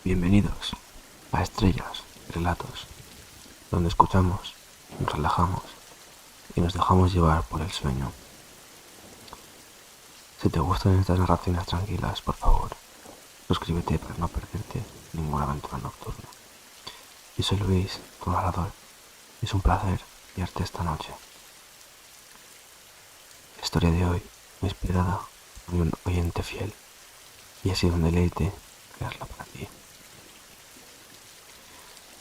Bienvenidos a Estrellas, Relatos, donde escuchamos, nos relajamos y nos dejamos llevar por el sueño. Si te gustan estas narraciones tranquilas, por favor, suscríbete para no perderte ninguna aventura nocturna. Yo soy Luis, tu narrador, y es un placer guiarte esta noche. La historia de hoy fue inspirada por un oyente fiel y ha sido un deleite crearla para ti.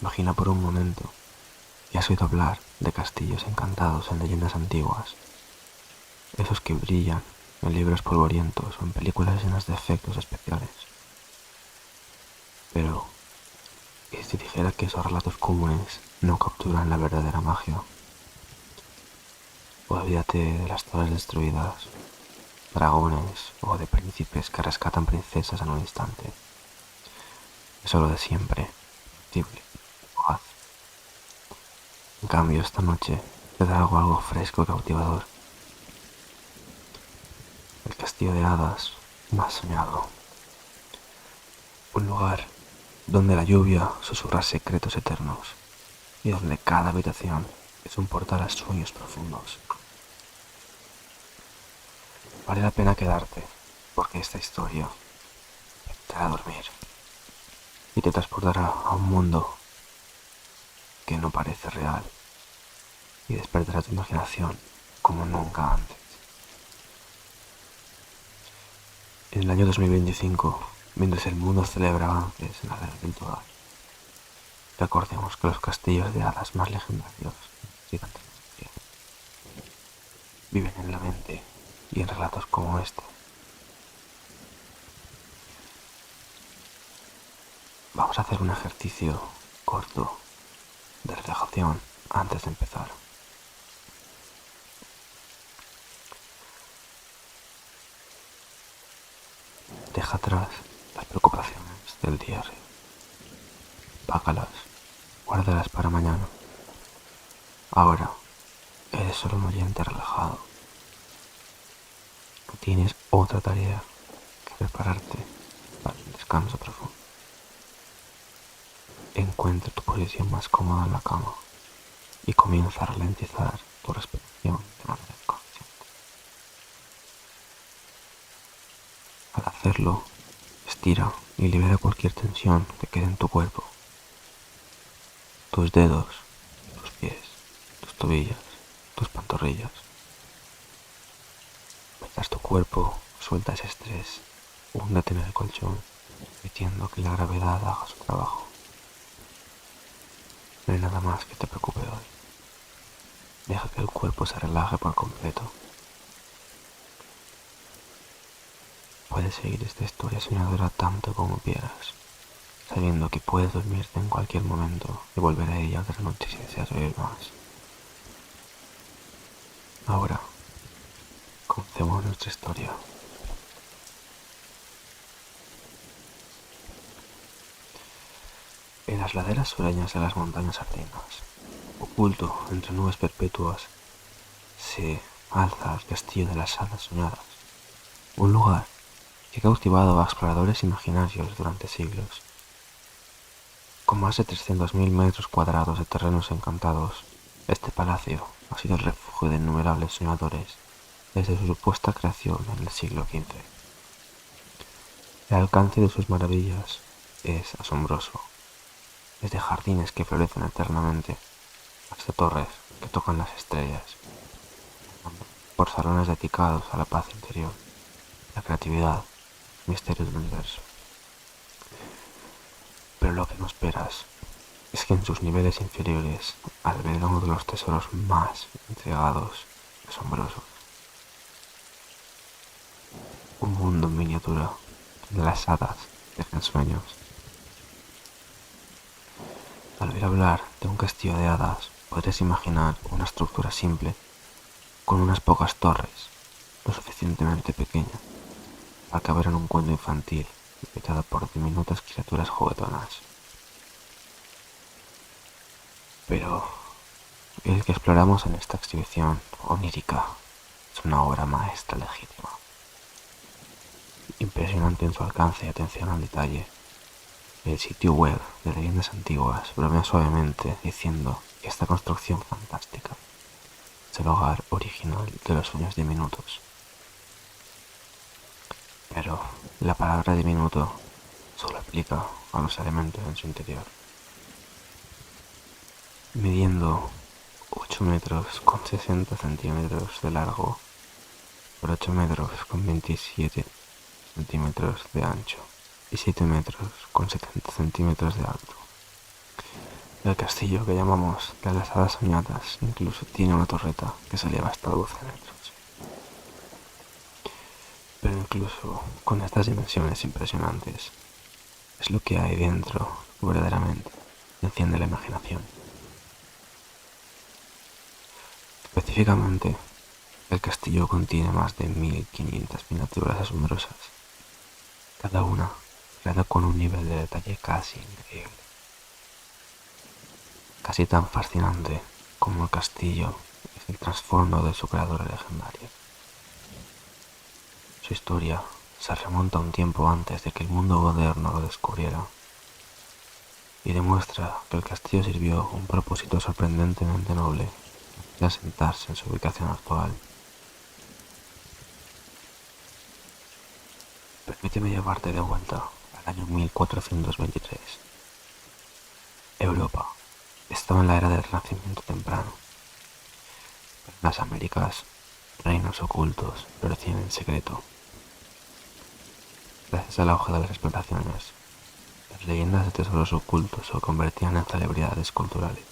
Imagina por un momento que has oído hablar de castillos encantados en leyendas antiguas, esos que brillan en libros polvorientos o en películas llenas de efectos especiales. Pero, ¿y si dijera que esos relatos comunes no capturan la verdadera magia? Olvídate de las torres destruidas, dragones o de príncipes que rescatan princesas en un instante. Es lo de siempre, factible, fugaz. En cambio, esta noche te traigo algo fresco y cautivador. El castillo de hadas más soñado. Un lugar donde la lluvia susurra secretos eternos y donde cada habitación es un portal a sueños profundos. Vale la pena quedarte, porque esta historia te hará dormir y te transportará a un mundo que no parece real y despertará tu imaginación como nunca antes. En el año 2025, mientras el mundo celebra avances en la era virtual, recordemos que los castillos de hadas más legendarios viven en la mente y en relatos como este. Vamos a hacer un ejercicio corto de relajación antes de empezar. Deja atrás las preocupaciones del diario. Págalas, guárdalas para mañana. Ahora eres solo un oyente relajado. No tienes otra tarea que prepararte para un descanso profundo. Encuentra tu posición más cómoda en la cama y comienza a ralentizar tu respiración de manera consciente. Al hacerlo, estira y libera cualquier tensión que quede en tu cuerpo. Tus dedos, tus pies, tus tobillas, tus pantorrillas. Mientras tu cuerpo suelta ese estrés, húndete en el colchón, permitiendo que la gravedad haga su trabajo. No hay nada más que te preocupe hoy. Deja que el cuerpo se relaje por completo. Puedes seguir esta historia soñadora tanto como quieras, sabiendo que puedes dormirte en cualquier momento y volver a ella otra noche si deseas oír más. Ahora, comencemos nuestra historia. En las laderas sureñas de las montañas ardenas, oculto entre nubes perpetuas, se alza el castillo de las hadas soñadas, un lugar que ha cautivado a exploradores imaginarios durante siglos. Con más de 300.000 metros cuadrados de terrenos encantados, este palacio ha sido el refugio de innumerables soñadores desde su supuesta creación en el siglo XV. El alcance de sus maravillas es asombroso, desde jardines que florecen eternamente hasta torres que tocan las estrellas, por salones dedicados a la paz interior, la creatividad, misterios del universo. Pero lo que no esperas es que en sus niveles inferiores alberga uno de los tesoros más intrigados y asombrosos. Un mundo en miniatura donde las hadas dejan sueños. Al oír hablar de un castillo de hadas, podrías imaginar una estructura simple, con unas pocas torres, lo suficientemente pequeña para caber en un cuento infantil habitada por diminutas criaturas juguetonas. Pero el que exploramos en esta exhibición onírica es una obra maestra legítima, impresionante en su alcance y atención al detalle. El sitio web de leyendas antiguas bromea suavemente diciendo que esta construcción fantástica es el hogar original de los sueños diminutos. Pero la palabra diminuto solo aplica a los elementos en su interior. Midiendo 8 metros con 60 centímetros de largo por 8 metros con 27 centímetros de ancho y 7 metros con 70 centímetros de alto. El castillo que llamamos de las Hadas Soñadas incluso tiene una torreta que se eleva hasta 12 metros. Pero incluso con estas dimensiones impresionantes, es lo que hay dentro verdaderamente enciende la imaginación. Específicamente, el castillo contiene más de 1500 miniaturas asombrosas, cada una creada con un nivel de detalle casi increíble, casi tan fascinante como el castillo es el trasfondo de su creadora legendaria. Su historia se remonta a un tiempo antes de que el mundo moderno lo descubriera y demuestra que el castillo sirvió un propósito sorprendentemente noble de asentarse en su ubicación actual. Permíteme llevarte de vuelta al año 1423. Europa estaba en la era del Renacimiento temprano, pero en las Américas reinos ocultos florecían en secreto. Gracias al auge de las exploraciones, las leyendas de tesoros ocultos se convertían en celebridades culturales.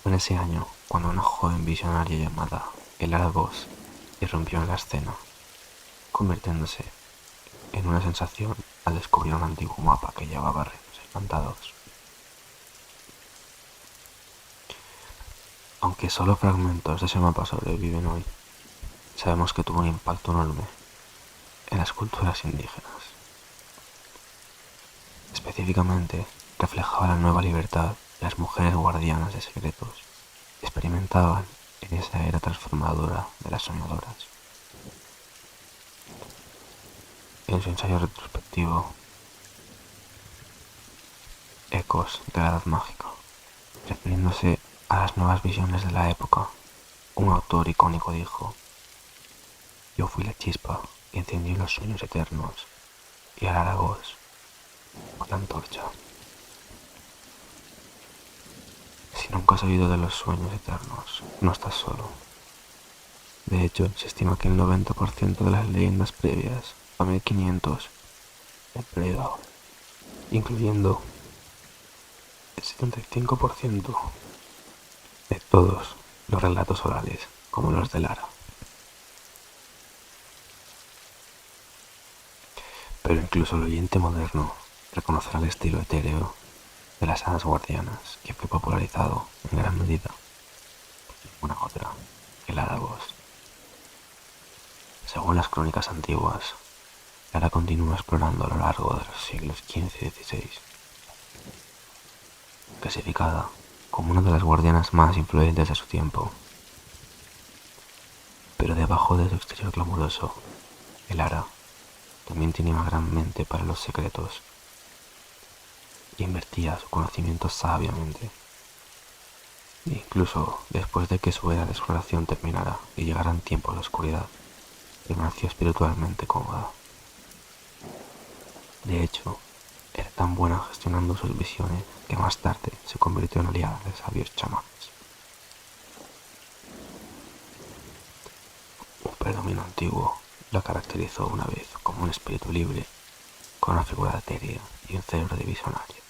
Fue en ese año cuando una joven visionaria llamada Elara Voss irrumpió en la escena, convirtiéndose en una sensación al descubrir un antiguo mapa que llevaba reinos encantados. Aunque solo fragmentos de ese mapa sobreviven hoy, sabemos que tuvo un impacto enorme en las culturas indígenas. Específicamente, reflejaba la nueva libertad que las mujeres guardianas de secretos experimentaban en esa era transformadora de las soñadoras. En su ensayo retrospectivo, Ecos de la Edad Mágica, refiriéndose a las nuevas visiones de la época, un autor icónico dijo: "Yo fui la chispa que encendió los sueños eternos y al Aragos fue la antorcha". Si nunca has oído de los sueños eternos, no estás solo. De hecho, se estima que el 90% de las leyendas previas a 1500 han perdido, incluyendo el 75% de todos los relatos orales, como los de Lara. Pero incluso el oyente moderno reconocerá el estilo etéreo de las hadas guardianas, que fue popularizado en gran medida por una otra que Lara Voss. Según las crónicas antiguas, Lara continúa explorando a lo largo de los siglos XV y XVI, clasificada como una de las guardianas más influyentes de su tiempo. Pero debajo de su exterior glamuroso, Elara también tenía una gran mente para los secretos y invertía su conocimiento sabiamente. E incluso después de que su era de exploración terminara y llegaran tiempos de oscuridad, permaneció espiritualmente cómoda. De hecho, era tan buena gestionando sus visiones que más tarde se convirtió en aliada de sabios chamanes. Un pergamino antiguo la caracterizó una vez como un espíritu libre, con una figura etérea y un cerebro de visionario.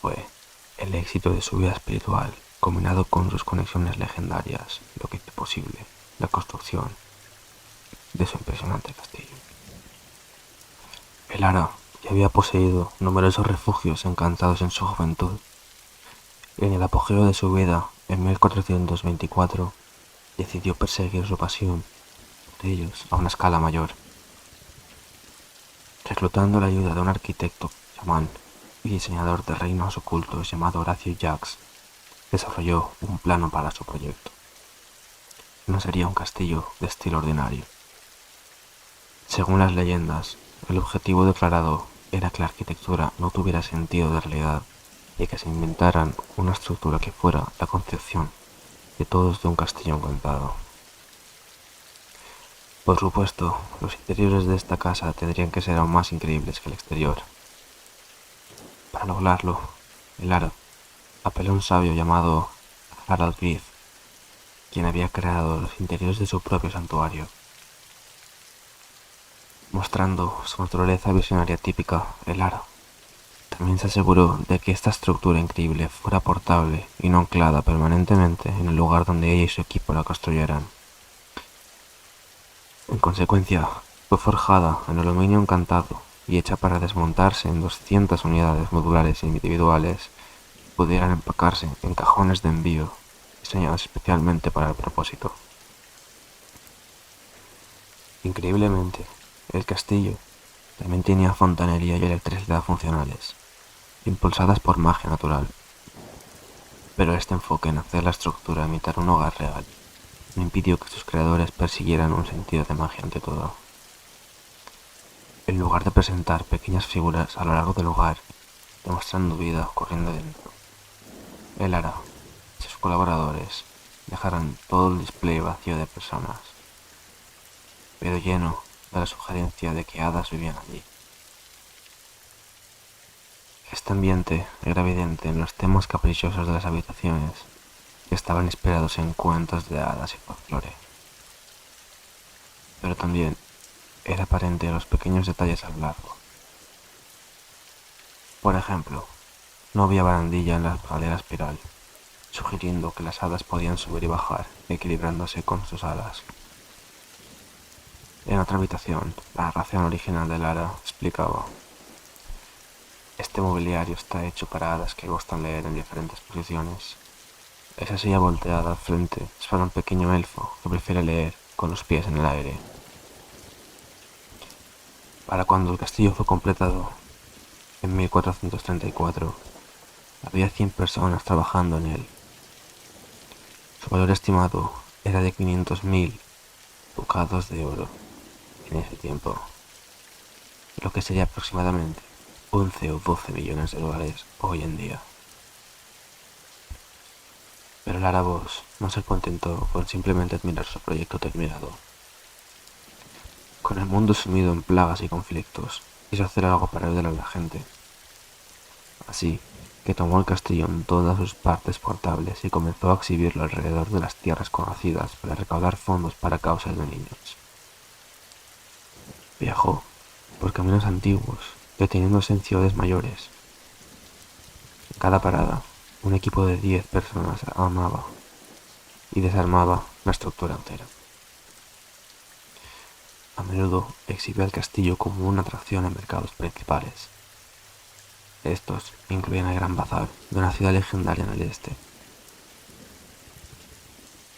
Fue el éxito de su vida espiritual, combinado con sus conexiones legendarias, lo que hizo posible la construcción de su impresionante castillo. Elara ya había poseído numerosos refugios encantados en su juventud, y en el apogeo de su vida, en 1424, decidió perseguir su pasión por ellos a una escala mayor, reclutando la ayuda de un arquitecto, chamán y diseñador de reinos ocultos llamado Horacio Jacques. Desarrolló un plano para su proyecto. No sería un castillo de estilo ordinario. Según las leyendas, El objetivo declarado era que la arquitectura no tuviera sentido de realidad y que se inventaran una estructura que fuera la concepción de todos de un castillo encantado. Por supuesto, los interiores de esta casa tendrían que ser aún más increíbles que el exterior. Para lograrlo, el Aro apeló a un sabio llamado Harald Griff, quien había creado los interiores de su propio santuario. Mostrando su naturaleza visionaria típica, el Aro también se aseguró de que esta estructura increíble fuera portable y no anclada permanentemente en el lugar donde ella y su equipo la construyeran. En consecuencia, fue forjada en aluminio encantado y hecha para desmontarse en 200 unidades modulares e individuales que pudieran empacarse en cajones de envío diseñados especialmente para el propósito. Increíblemente, el castillo también tenía fontanería y electricidad funcionales, impulsadas por magia natural. Pero este enfoque en hacer la estructura imitar un hogar real no impidió que sus creadores persiguieran un sentido de magia ante todo. En lugar de presentar pequeñas figuras a lo largo del hogar, demostrando vida corriendo dentro, el Ara y sus colaboradores dejaron todo el display vacío de personas, pero lleno de la sugerencia de que hadas vivían allí. Este ambiente era evidente en los temas caprichosos de las habitaciones, que estaban inspirados en cuentos de hadas y folclore, pero también era aparente en los pequeños detalles a lo largo. Por ejemplo, no había barandilla en la escalera espiral, sugiriendo que las hadas podían subir y bajar, equilibrándose con sus alas. En otra habitación, la narración original de Lara explicaba: este mobiliario está hecho para hadas que gustan leer en diferentes posiciones. Esa silla volteada al frente es para un pequeño elfo que prefiere leer con los pies en el aire. Para cuando el castillo fue completado, en 1434, había 100 personas trabajando en él. Su valor estimado era de 500.000 ducados de oro en ese tiempo, lo que sería aproximadamente 11 o 12 millones de dólares hoy en día. Pero Lara Voss no se contentó con simplemente admirar su proyecto terminado. Con el mundo sumido en plagas y conflictos, quiso hacer algo para ayudar a la gente. Así que tomó el castillo en todas sus partes portables y comenzó a exhibirlo alrededor de las tierras conocidas para recaudar fondos para causas de niños. Viajó por caminos antiguos, deteniéndose en ciudades mayores. En cada parada, un equipo de 10 personas armaba y desarmaba la estructura entera. A menudo exhibía el castillo como una atracción en mercados principales. Estos incluían el Gran Bazar de una ciudad legendaria en el este,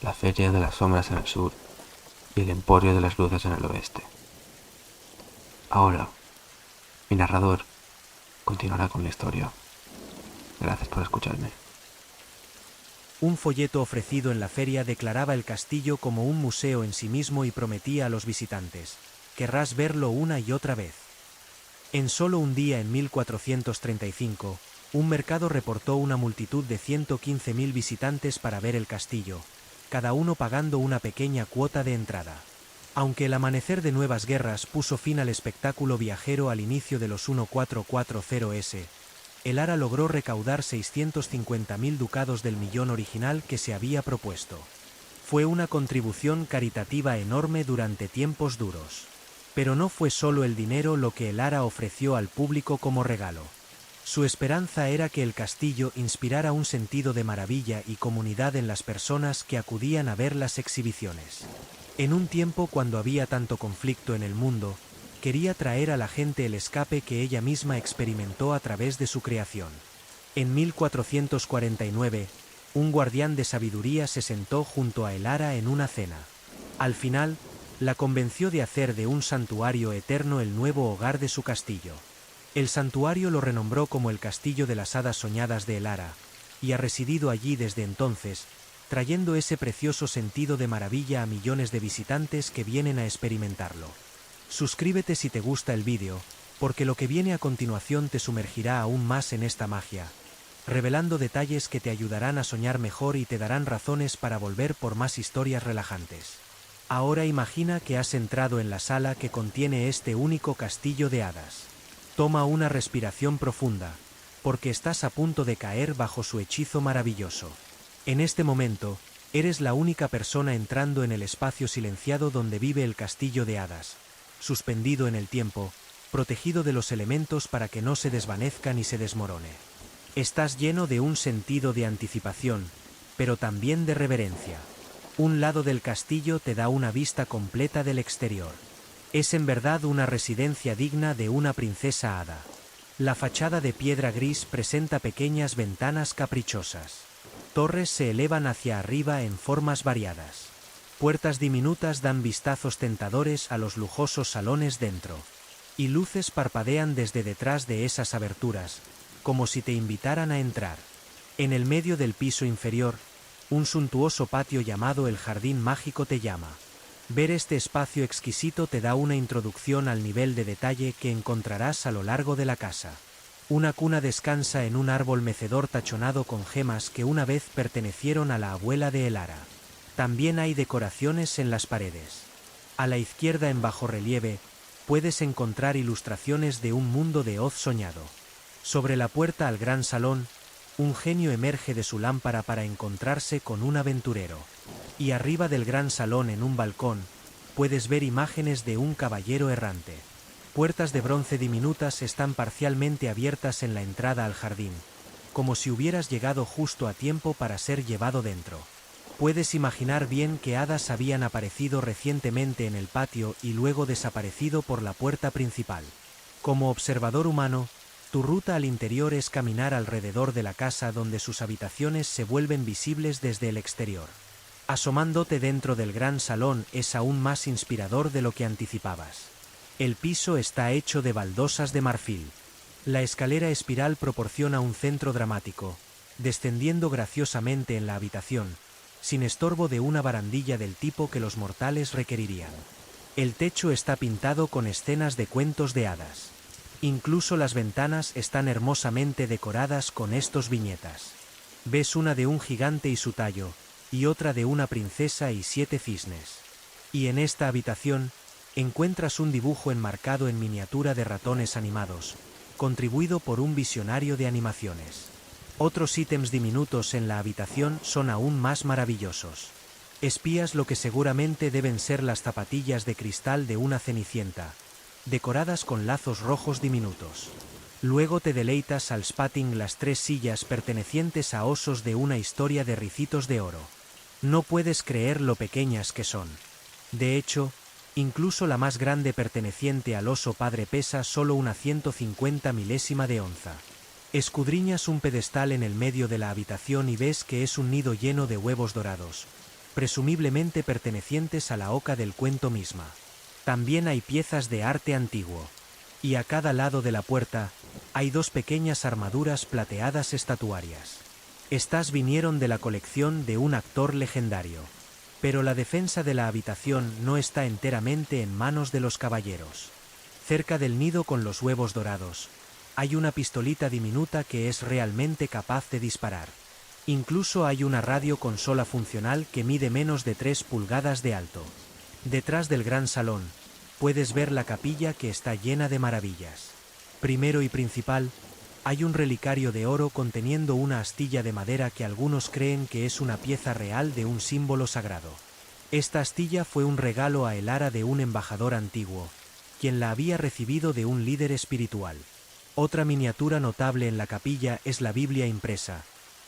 la Feria de las Sombras en el sur y el Emporio de las Luces en el oeste. Ahora, mi narrador continuará con la historia. Gracias por escucharme. Un folleto ofrecido en la feria declaraba el castillo como un museo en sí mismo y prometía a los visitantes: querrás verlo una y otra vez. En solo un día en 1435, un mercado reportó una multitud de 115.000 visitantes para ver el castillo, cada uno pagando una pequeña cuota de entrada. Aunque el amanecer de nuevas guerras puso fin al espectáculo viajero al inicio de los 1440s, el Ara logró recaudar 650.000 ducados del millón original que se había propuesto. Fue una contribución caritativa enorme durante tiempos duros. Pero no fue solo el dinero lo que el Ara ofreció al público como regalo. Su esperanza era que el castillo inspirara un sentido de maravilla y comunidad en las personas que acudían a ver las exhibiciones. En un tiempo cuando había tanto conflicto en el mundo, quería traer a la gente el escape que ella misma experimentó a través de su creación. En 1449, un guardián de sabiduría se sentó junto a el Ara en una cena. Al final, la convenció de hacer de un santuario eterno el nuevo hogar de su castillo. El santuario lo renombró como el Castillo de las Hadas Soñadas de El Ara, y ha residido allí desde entonces, trayendo ese precioso sentido de maravilla a millones de visitantes que vienen a experimentarlo. Suscríbete si te gusta el vídeo, porque lo que viene a continuación te sumergirá aún más en esta magia, revelando detalles que te ayudarán a soñar mejor y te darán razones para volver por más historias relajantes. Ahora imagina que has entrado en la sala que contiene este único castillo de hadas. Toma una respiración profunda, porque estás a punto de caer bajo su hechizo maravilloso. En este momento, eres la única persona entrando en el espacio silenciado donde vive el castillo de hadas, suspendido en el tiempo, protegido de los elementos para que no se desvanezca ni se desmorone. Estás lleno de un sentido de anticipación, pero también de reverencia. Un lado del castillo te da una vista completa del exterior. Es en verdad una residencia digna de una princesa hada. La fachada de piedra gris presenta pequeñas ventanas caprichosas. Torres se elevan hacia arriba en formas variadas. Puertas diminutas dan vistazos tentadores a los lujosos salones dentro. Y luces parpadean desde detrás de esas aberturas, como si te invitaran a entrar. En el medio del piso inferior, un suntuoso patio llamado el Jardín Mágico te llama. Ver este espacio exquisito te da una introducción al nivel de detalle que encontrarás a lo largo de la casa. Una cuna descansa en un árbol mecedor tachonado con gemas que una vez pertenecieron a la abuela de Elara. También hay decoraciones en las paredes. A la izquierda en bajorrelieve, puedes encontrar ilustraciones de un mundo de Oz soñado. Sobre la puerta al gran salón, un genio emerge de su lámpara para encontrarse con un aventurero. Y arriba del gran salón en un balcón, puedes ver imágenes de un caballero errante. Puertas de bronce diminutas están parcialmente abiertas en la entrada al jardín, como si hubieras llegado justo a tiempo para ser llevado dentro. Puedes imaginar bien que hadas habían aparecido recientemente en el patio y luego desaparecido por la puerta principal. Como observador humano, tu ruta al interior es caminar alrededor de la casa donde sus habitaciones se vuelven visibles desde el exterior. Asomándote dentro del gran salón es aún más inspirador de lo que anticipabas. El piso está hecho de baldosas de marfil. La escalera espiral proporciona un centro dramático, descendiendo graciosamente en la habitación, sin estorbo de una barandilla del tipo que los mortales requerirían. El techo está pintado con escenas de cuentos de hadas. Incluso las ventanas están hermosamente decoradas con estos viñetas. Ves una de un gigante y su tallo, y otra de una princesa y 7 cisnes. Y en esta habitación, encuentras un dibujo enmarcado en miniatura de ratones animados, contribuido por un visionario de animaciones. Otros ítems diminutos en la habitación son aún más maravillosos. Espías lo que seguramente deben ser las zapatillas de cristal de una cenicienta, decoradas con lazos rojos diminutos. Luego te deleitas al spatting las 3 sillas pertenecientes a osos de una historia de ricitos de oro. No puedes creer lo pequeñas que son. De hecho, incluso la más grande perteneciente al oso padre pesa solo una 150 milésima de onza. Escudriñas un pedestal en el medio de la habitación y ves que es un nido lleno de huevos dorados, presumiblemente pertenecientes a la oca del cuento misma. También hay piezas de arte antiguo. Y a cada lado de la puerta, hay 2 pequeñas armaduras plateadas estatuarias. Estas vinieron de la colección de un actor legendario. Pero la defensa de la habitación no está enteramente en manos de los caballeros. Cerca del nido con los huevos dorados, hay una pistolita diminuta que es realmente capaz de disparar. Incluso hay una radioconsola funcional que mide menos de 3 pulgadas de alto. Detrás del gran salón, puedes ver la capilla que está llena de maravillas. Primero y principal, hay un relicario de oro conteniendo una astilla de madera que algunos creen que es una pieza real de un símbolo sagrado. Esta astilla fue un regalo a Elara de un embajador antiguo, quien la había recibido de un líder espiritual. Otra miniatura notable en la capilla es la Biblia impresa,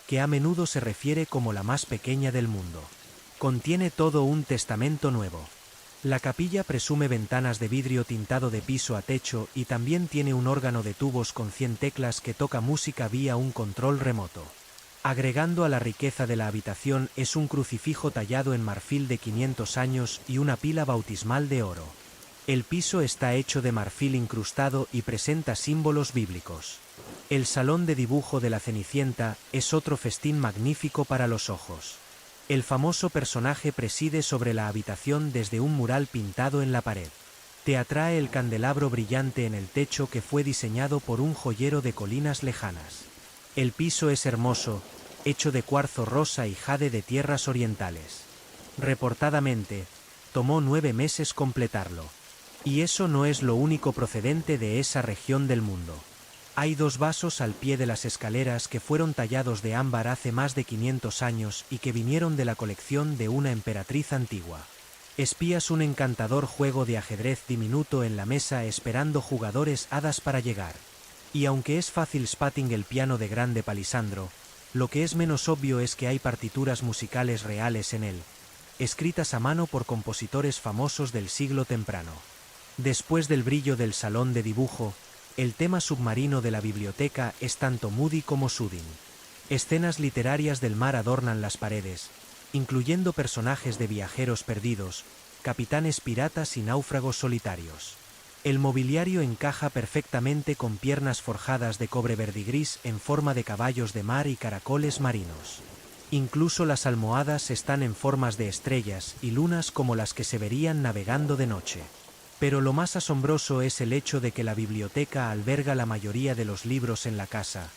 que a menudo se refiere como la más pequeña del mundo. Contiene todo un testamento nuevo. La capilla presume ventanas de vidrio tintado de piso a techo y también tiene un órgano de tubos con 100 teclas que toca música vía un control remoto. Agregando a la riqueza de la habitación es un crucifijo tallado en marfil de 500 años y una pila bautismal de oro. El piso está hecho de marfil incrustado y presenta símbolos bíblicos. El salón de dibujo de la Cenicienta es otro festín magnífico para los ojos. El famoso personaje preside sobre la habitación desde un mural pintado en la pared. Te atrae el candelabro brillante en el techo que fue diseñado por un joyero de colinas lejanas. El piso es hermoso, hecho de cuarzo rosa y jade de tierras orientales. Reportadamente, tomó 9 meses completarlo. Y eso no es lo único procedente de esa región del mundo. Hay 2 vasos al pie de las escaleras que fueron tallados de ámbar hace más de 500 años y que vinieron de la colección de una emperatriz antigua. Espías un encantador juego de ajedrez diminuto en la mesa esperando jugadores hadas para llegar. Y aunque es fácil spotting el piano de grande palisandro, lo que es menos obvio es que hay partituras musicales reales en él, escritas a mano por compositores famosos del siglo temprano. Después del brillo del salón de dibujo, el tema submarino de la biblioteca es tanto moody como soothing. Escenas literarias del mar adornan las paredes, incluyendo personajes de viajeros perdidos, capitanes piratas y náufragos solitarios. El mobiliario encaja perfectamente con piernas forjadas de cobre verdigris en forma de caballos de mar y caracoles marinos. Incluso las almohadas están en formas de estrellas y lunas como las que se verían navegando de noche. Pero lo más asombroso es el hecho de que la biblioteca alberga la mayoría de los libros en la casa,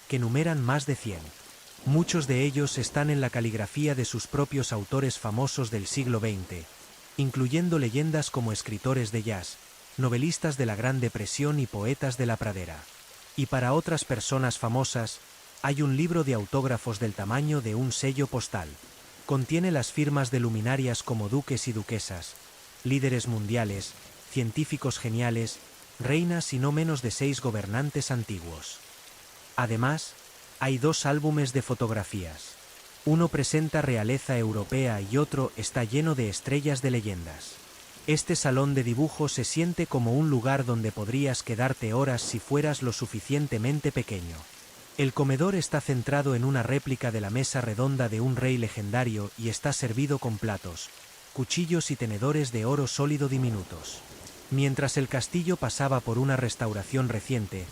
que numeran más de 100. Muchos de ellos están en la caligrafía de sus propios autores famosos del siglo XX, incluyendo leyendas como escritores de jazz, novelistas de la Gran Depresión y poetas de la pradera. Y para otras personas famosas, hay un libro de autógrafos del tamaño de un sello postal. Contiene las firmas de luminarias como duques y duquesas, líderes mundiales, científicos geniales, reinas y no menos de 6 gobernantes antiguos. Además, hay 2 álbumes de fotografías. Uno presenta realeza europea y otro está lleno de estrellas de leyendas. Este salón de dibujo se siente como un lugar donde podrías quedarte horas si fueras lo suficientemente pequeño. El comedor está centrado en una réplica de la mesa redonda de un rey legendario y está servido con platos, cuchillos y tenedores de oro sólido diminutos. Mientras el castillo pasaba por una restauración reciente,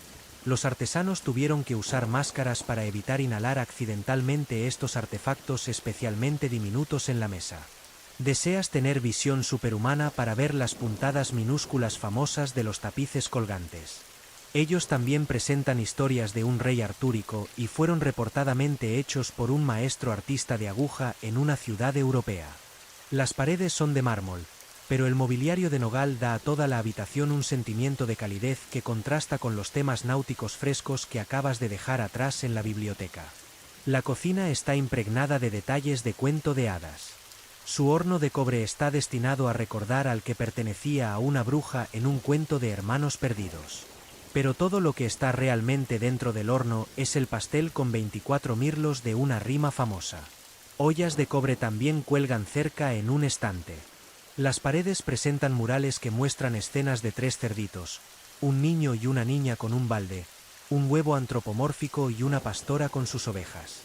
los artesanos tuvieron que usar máscaras para evitar inhalar accidentalmente estos artefactos especialmente diminutos en la mesa. Deseas tener visión superhumana para ver las puntadas minúsculas famosas de los tapices colgantes. Ellos también presentan historias de un rey artúrico y fueron reportadamente hechos por un maestro artista de aguja en una ciudad europea. Las paredes son de mármol, pero el mobiliario de nogal da a toda la habitación un sentimiento de calidez que contrasta con los temas náuticos frescos que acabas de dejar atrás en la biblioteca. La cocina está impregnada de detalles de cuento de hadas. Su horno de cobre está destinado a recordar al que pertenecía a una bruja en un cuento de hermanos perdidos. Pero todo lo que está realmente dentro del horno es el pastel con 24 mirlos de una rima famosa. Ollas de cobre también cuelgan cerca en un estante. Las paredes presentan murales que muestran escenas de 3 cerditos, un niño y una niña con un balde, un huevo antropomórfico y una pastora con sus ovejas.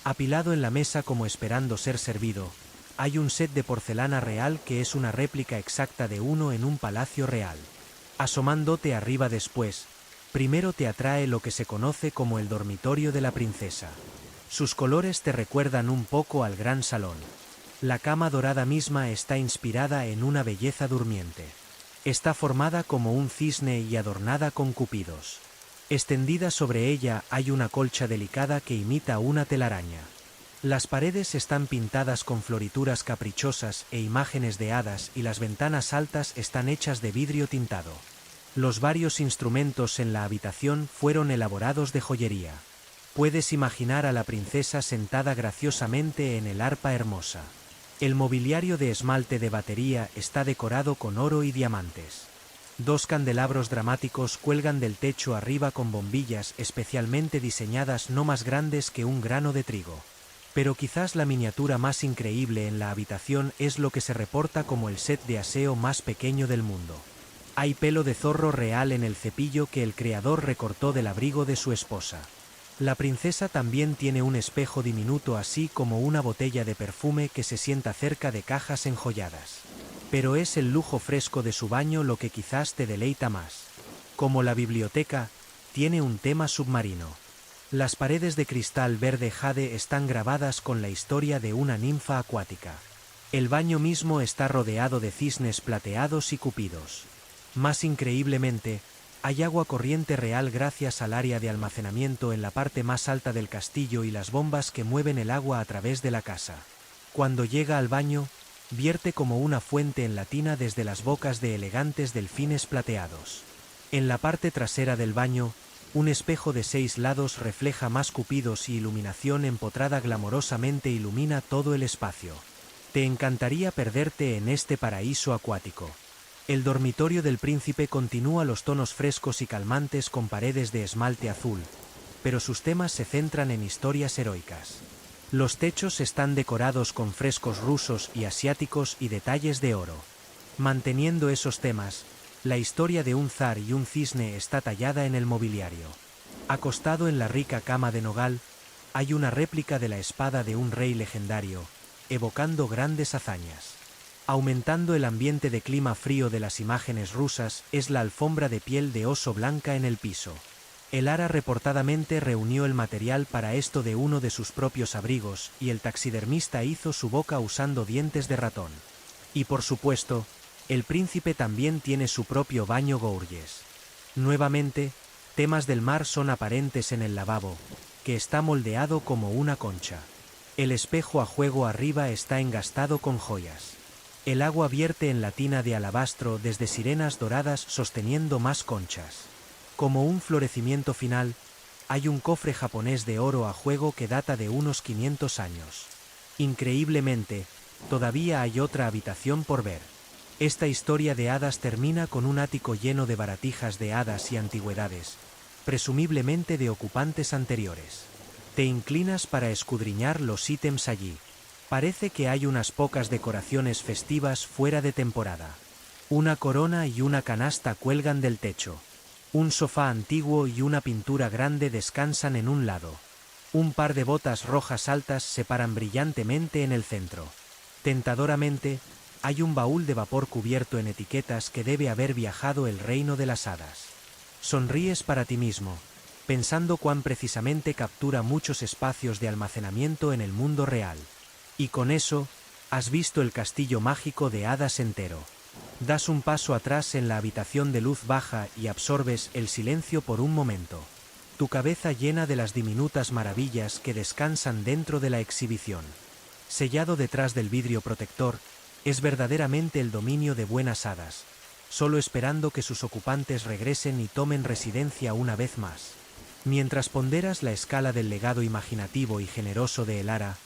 Apilado en la mesa como esperando ser servido, hay un set de porcelana real que es una réplica exacta de uno en un palacio real. Asomándote arriba después, primero te atrae lo que se conoce como el dormitorio de la princesa. Sus colores te recuerdan un poco al gran salón. La cama dorada misma está inspirada en una belleza durmiente. Está formada como un cisne y adornada con cupidos. Extendida sobre ella hay una colcha delicada que imita una telaraña. Las paredes están pintadas con florituras caprichosas e imágenes de hadas y las ventanas altas están hechas de vidrio tintado. Los varios instrumentos en la habitación fueron elaborados de joyería. Puedes imaginar a la princesa sentada graciosamente en el arpa hermosa. El mobiliario de esmalte de batería está decorado con oro y diamantes. 2 candelabros dramáticos cuelgan del techo arriba con bombillas especialmente diseñadas no más grandes que un grano de trigo. Pero quizás la miniatura más increíble en la habitación es lo que se reporta como el set de aseo más pequeño del mundo. Hay pelo de zorro real en el cepillo que el creador recortó del abrigo de su esposa. La princesa también tiene un espejo diminuto así como una botella de perfume que se sienta cerca de cajas enjolladas. Pero es el lujo fresco de su baño lo que quizás te deleita más. Como la biblioteca, tiene un tema submarino. Las paredes de cristal verde jade están grabadas con la historia de una ninfa acuática. El baño mismo está rodeado de cisnes plateados y cupidos. Más increíblemente, hay agua corriente real gracias al área de almacenamiento en la parte más alta del castillo y las bombas que mueven el agua a través de la casa. Cuando llega al baño, vierte como una fuente en la tina desde las bocas de elegantes delfines plateados. En la parte trasera del baño, un espejo de 6 lados refleja más cupidos y iluminación empotrada glamorosamente ilumina todo el espacio. Te encantaría perderte en este paraíso acuático. El dormitorio del príncipe continúa los tonos frescos y calmantes con paredes de esmalte azul, pero sus temas se centran en historias heroicas. Los techos están decorados con frescos rusos y asiáticos y detalles de oro. Manteniendo esos temas, la historia de un zar y un cisne está tallada en el mobiliario. Acostado en la rica cama de nogal, hay una réplica de la espada de un rey legendario, evocando grandes hazañas. Aumentando el ambiente de clima frío de las imágenes rusas es la alfombra de piel de oso blanca en el piso. El ara reportadamente reunió el material para esto de uno de sus propios abrigos y el taxidermista hizo su boca usando dientes de ratón. Y por supuesto, el príncipe también tiene su propio baño Gourges. Nuevamente, temas del mar son aparentes en el lavabo, que está moldeado como una concha. El espejo a juego arriba está engastado con joyas. El agua vierte en la tina de alabastro desde sirenas doradas sosteniendo más conchas. Como un florecimiento final, hay un cofre japonés de oro a juego que data de unos 500 años. Increíblemente, todavía hay otra habitación por ver. Esta historia de hadas termina con un ático lleno de baratijas de hadas y antigüedades, presumiblemente de ocupantes anteriores. Te inclinas para escudriñar los ítems allí. Parece que hay unas pocas decoraciones festivas fuera de temporada. Una corona y una canasta cuelgan del techo. Un sofá antiguo y una pintura grande descansan en un lado. Un par de botas rojas altas se paran brillantemente en el centro. Tentadoramente, hay un baúl de vapor cubierto en etiquetas que debe haber viajado el reino de las hadas. Sonríes para ti mismo, pensando cuán precisamente captura muchos espacios de almacenamiento en el mundo real. Y con eso, has visto el castillo mágico de hadas entero. Das un paso atrás en la habitación de luz baja y absorbes el silencio por un momento. Tu cabeza llena de las diminutas maravillas que descansan dentro de la exhibición. Sellado detrás del vidrio protector, es verdaderamente el dominio de buenas hadas, solo esperando que sus ocupantes regresen y tomen residencia una vez más. Mientras ponderas la escala del legado imaginativo y generoso de El Ara,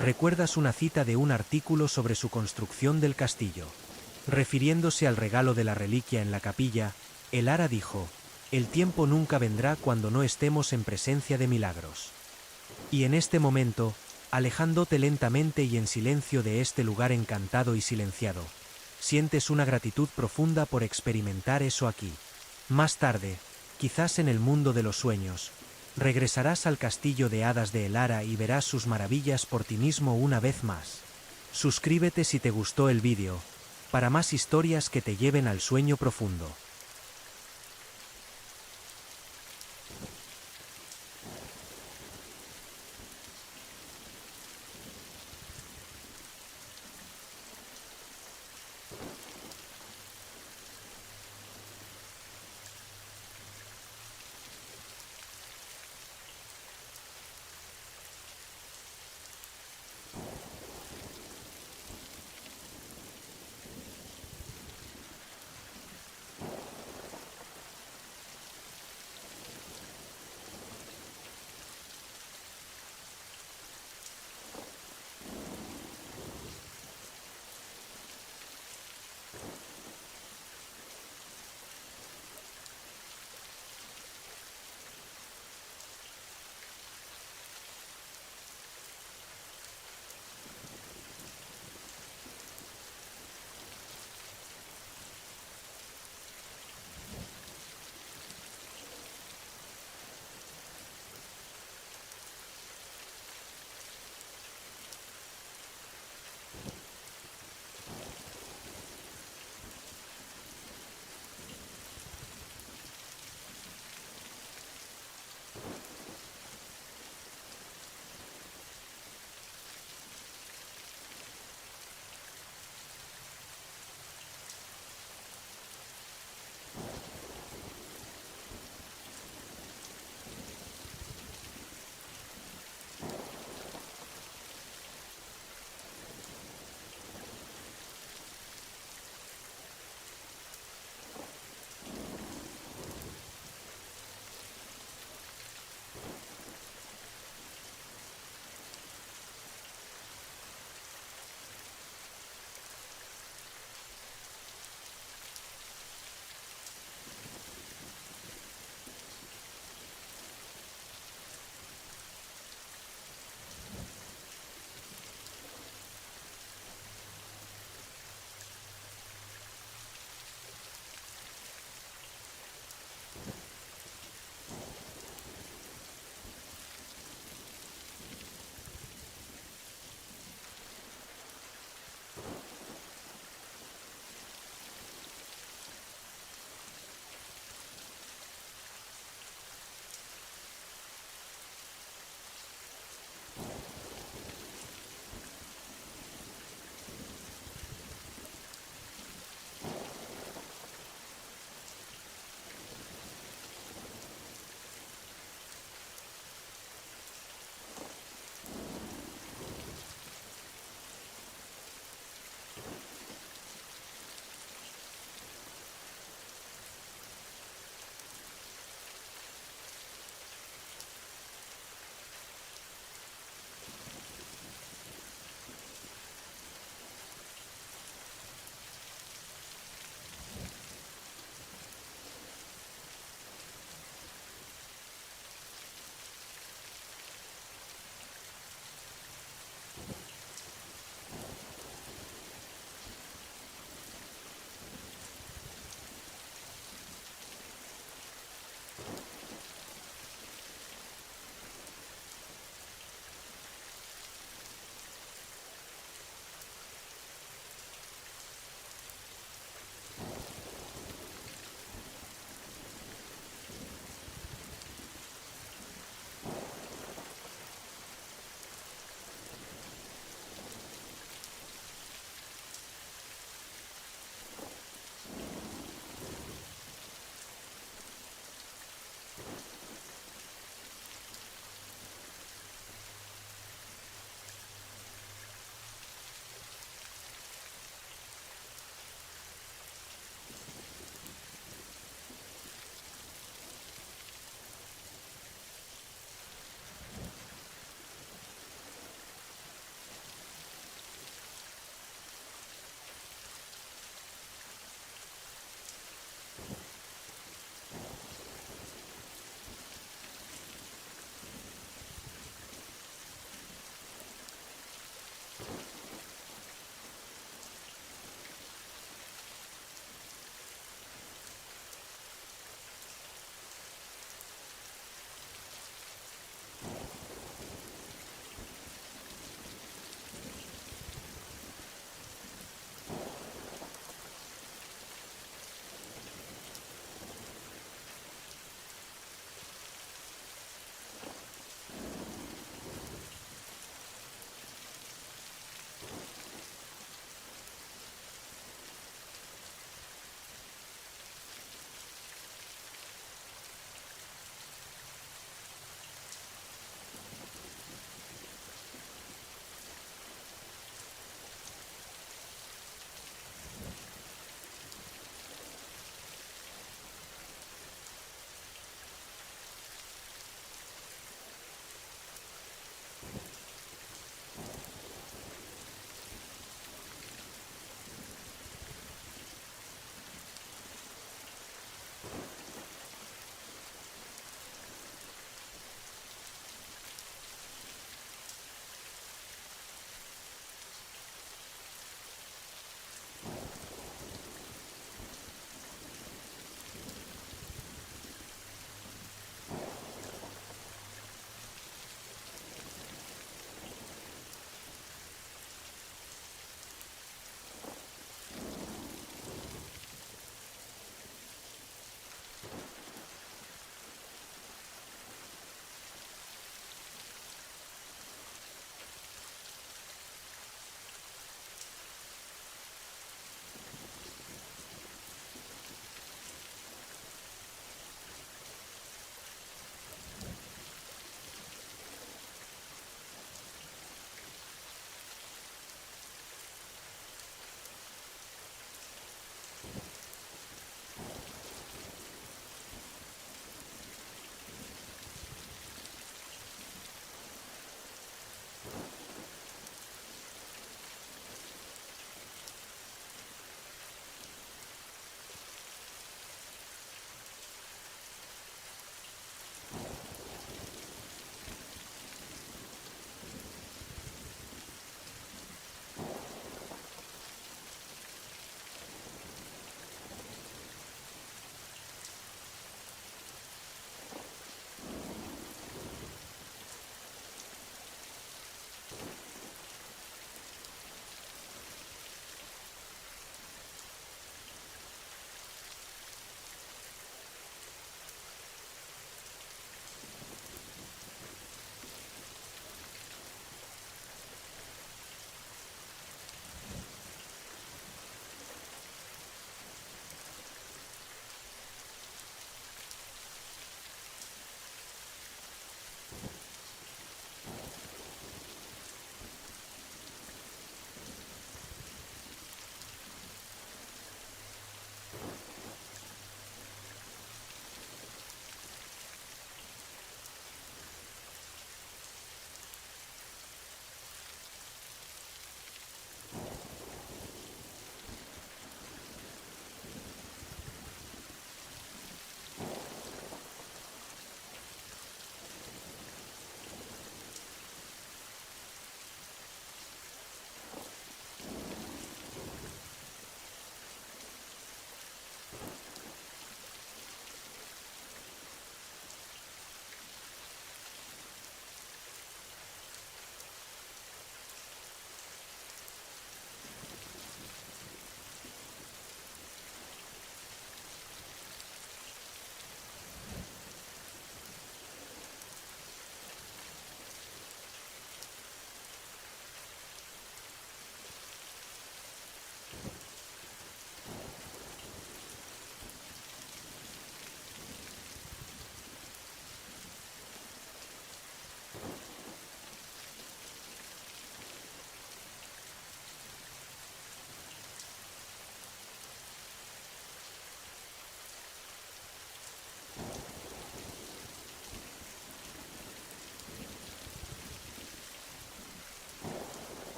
recuerdas una cita de un artículo sobre su construcción del castillo. Refiriéndose al regalo de la reliquia en la capilla, El Ara dijo: «El tiempo nunca vendrá cuando no estemos en presencia de milagros». Y en este momento, alejándote lentamente y en silencio de este lugar encantado y silenciado, sientes una gratitud profunda por experimentar eso aquí. Más tarde, quizás en el mundo de los sueños, regresarás al castillo de hadas de El Ara y verás sus maravillas por ti mismo una vez más. Suscríbete si te gustó el vídeo, para más historias que te lleven al sueño profundo.